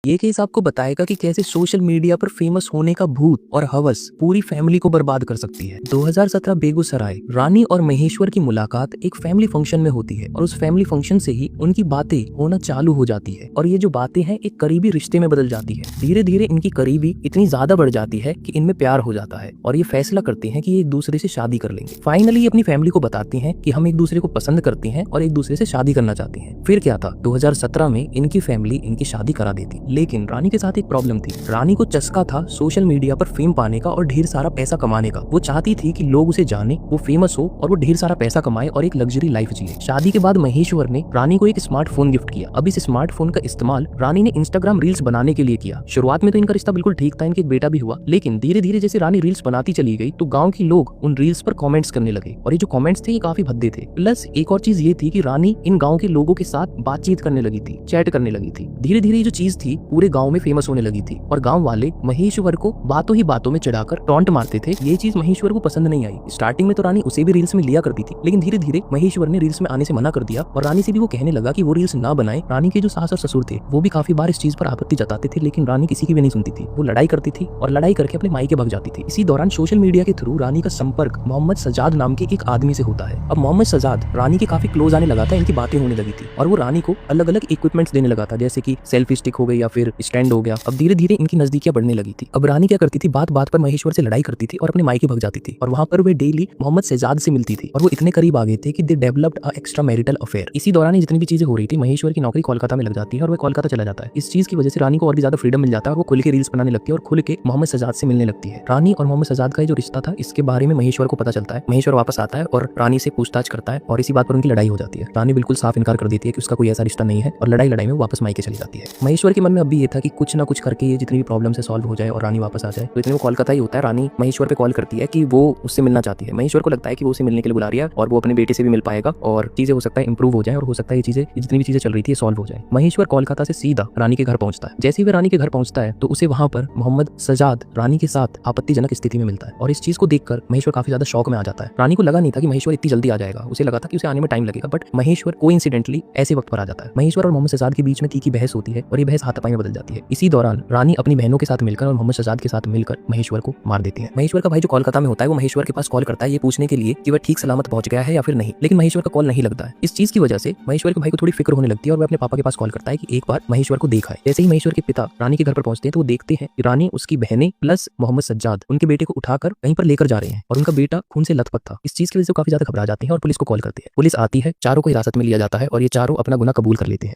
ये केस आपको बताएगा कि कैसे सोशल मीडिया पर फेमस होने का भूत और हवस पूरी फैमिली को बर्बाद कर सकती है। 2017 बेगूसराय, रानी और महेश्वर की मुलाकात एक फैमिली फंक्शन में होती है और उस फैमिली फंक्शन से ही उनकी बातें होना चालू हो जाती है और ये जो बातें हैं एक करीबी रिश्ते में बदल जाती है। धीरे धीरे इनकी करीबी इतनी ज्यादा बढ़ जाती है कि इनमें प्यार हो जाता है और ये फैसला करते हैं कि ये एक दूसरे से शादी कर लेंगे। फाइनली अपनी फैमिली को बताती हैं कि हम एक दूसरे को पसंद करते हैं और एक दूसरे से शादी करना चाहते हैं। फिर क्या था, 2017 में इनकी फैमिली इनकी शादी करा देती, लेकिन रानी के साथ एक प्रॉब्लम थी। रानी को चस्का था सोशल मीडिया पर फेम पाने का और ढेर सारा पैसा कमाने का। वो चाहती थी कि लोग उसे जाने, वो फेमस हो और वो ढेर सारा पैसा कमाए और एक लग्जरी लाइफ जिए। शादी के बाद महेश्वर ने रानी को एक स्मार्टफोन गिफ्ट किया। अब इस स्मार्टफोन का इस्तेमाल रानी ने इंस्टाग्राम रील्स बनाने के लिए किया। शुरुआत में तो इनका रिश्ता बिल्कुल ठीक था, इनके एक बेटा भी हुआ, लेकिन धीरे धीरे जैसे रानी रील्स बनाती चली गई तो गाँव के लोग उन रील्स पर कॉमेंट्स करने लगे और ये जो कॉमेंट्स थे ये काफी भद्दे थे। प्लस एक और चीज ये थी कि रानी इन गाँव के लोगों के साथ बातचीत करने लगी थी, चैट करने लगी थी। धीरे धीरे ये जो चीज थी पूरे गाँव में फेमस होने लगी थी और गांव वाले महेश्वर को बातों ही बातों में चिढ़ाकर टॉन्ट मारते थे। ये चीज महेश्वर को पसंद नहीं आई। स्टार्टिंग में तो रानी उसे भी रील्स में लिया करती थी, लेकिन धीरे धीरे महेश्वर ने रील्स में आने से मना कर दिया और रानी से भी वो कहने लगा कि वो रील्स ना बनाए। रानी के जो सास और ससुर थे वो भी काफी बार इस चीज पर आपत्ति जताते थे, लेकिन रानी किसी की भी नहीं सुनती थी। वो लड़ाई करती थी और लड़ाई करके अपने मायके भाग जाती थी। इसी दौरान सोशल मीडिया के थ्रू रानी का संपर्क मोहम्मद सजाद नाम के एक आदमी से होता है। अब मोहम्मद सजाद रानी के काफी क्लोज आने लगा था, इनकी बातें होने लगी थी और वो रानी को अलग अलग इक्विपमेंट्स देने लगा था, जैसे कि सेल्फी स्टिक हो गई या फिर स्टैंड हो गया। अब धीरे धीरे इनकी नजदीकियां बढ़ने लगी थी। अब रानी क्या करती थी, बात बात पर महेश्वर से लड़ाई करती थी और अपने मायके भाग जाती थी और वहां पर वे डेली मोहम्मद शहजाद से मिलती थी और वो इतने करीब आ गए थे कि they developed a extra marital affair. इसी दौरान जितनी भी चीजें हो रही थी, महेश्वर की नौकरी कोलकाता में लग जाती है और वह कोलकाता चला जाता है। इस चीज की वजह से रानी को और भी ज्यादा फ्रीडम मिल जाता है और वो खुल के रील्स बनाने लगती है और खुल के मोहम्मद शहजाद से मिलने लगती है। रानी और मोहम्मद शहजाद का जो रिश्ता था इसके बारे में महेश्वर को पता चलता है। महेश्वर वापस आता है और रानी से पूछताछ करता है और इसी बात पर उनकी लड़ाई हो जाती है। रानी बिल्कुल साफ इनकार कर देती है कि उसका कोई ऐसा रिश्ता नहीं है और लड़ाई में वापस मायके चली जाती है। महेश्वर के मन में अभी ये था कि कुछ ना कुछ करके ये जितनी भी प्रॉब्लम से सॉल्व हो जाए और रानी वापस आ जाए। तो इतने वो कोलकाता ही होता है। रानी महेश्वर पे कॉल करती है कि वो उससे मिलना चाहती है। महेश्वर को लगता है कि वो उसे मिलने के लिए बुला रही है और वो अपने बेटे से भी मिल पाएगा और चीजें हो सकता है इंप्रूव हो जाए और हो सकता है ये चीजें जितनी भी चीजें चल रही थी सॉल्व हो जाए। महेश्वर कोलकाता से सीधा रानी के घर पहुंचता है। जैसे ही वो रानी के घर पहुंचता है तो उसे वहां पर मोहम्मद सजाद रानी के साथ आपत्तिजनक स्थिति में मिलता है और इस चीज को देखकर महेश्वर काफी ज्यादा शौक में आ जाता है। रानी को लगा नहीं था कि महेश्वर इतनी जल्दी आ जाएगा, उसे लगा था कि उसे आने में टाइम लगेगा, बट महेश्वर कोइंसिडेंटली ऐसे वक्त पर आ जाता है। महेश्वर और मोहम्मद शहजाद के बीच में तीखी बहस होती है और ये बहस हाथापाई में बदल जाती है। इसी दौरान रानी अपनी बहनों के साथ मिलकर और मोहम्मद शहजाद के साथ मिलकर महेश्वर को मार देती है। महेश्वर का भाई जो कोलकाता में होता है वो महेश्वर के पास कॉल करता है ये पूछने के लिए कि वह ठीक सलामत पहुंच गया है या फिर नहीं, लेकिन महेश्वर का कॉल नहीं लगता है। इस चीज की वजह से महेश्वर के भाई को थोड़ी फिक्र होने लगती है और वह अपने पापा के पास कॉल करता है कि एक बार महेश्वर को देखा है। जैसे ही महेश्वर के पिता रानी के घर पर पहुंचते हैं तो वो देखते हैं कि रानी, उसकी बहनें प्लस मोहम्मद सज्जाद उनके बेटे को उठाकर कहीं पर लेकर जा रहे हैं और उनका बेटा खून से लथपथ था। इस चीज की वजह से काफी ज्यादा घबरा जाते हैं और पुलिस को कॉल करते हैं। पुलिस आती है, चारों को हिरासत में लिया जाता है और ये चारों अपना गुनाह कबूल कर लेते हैं।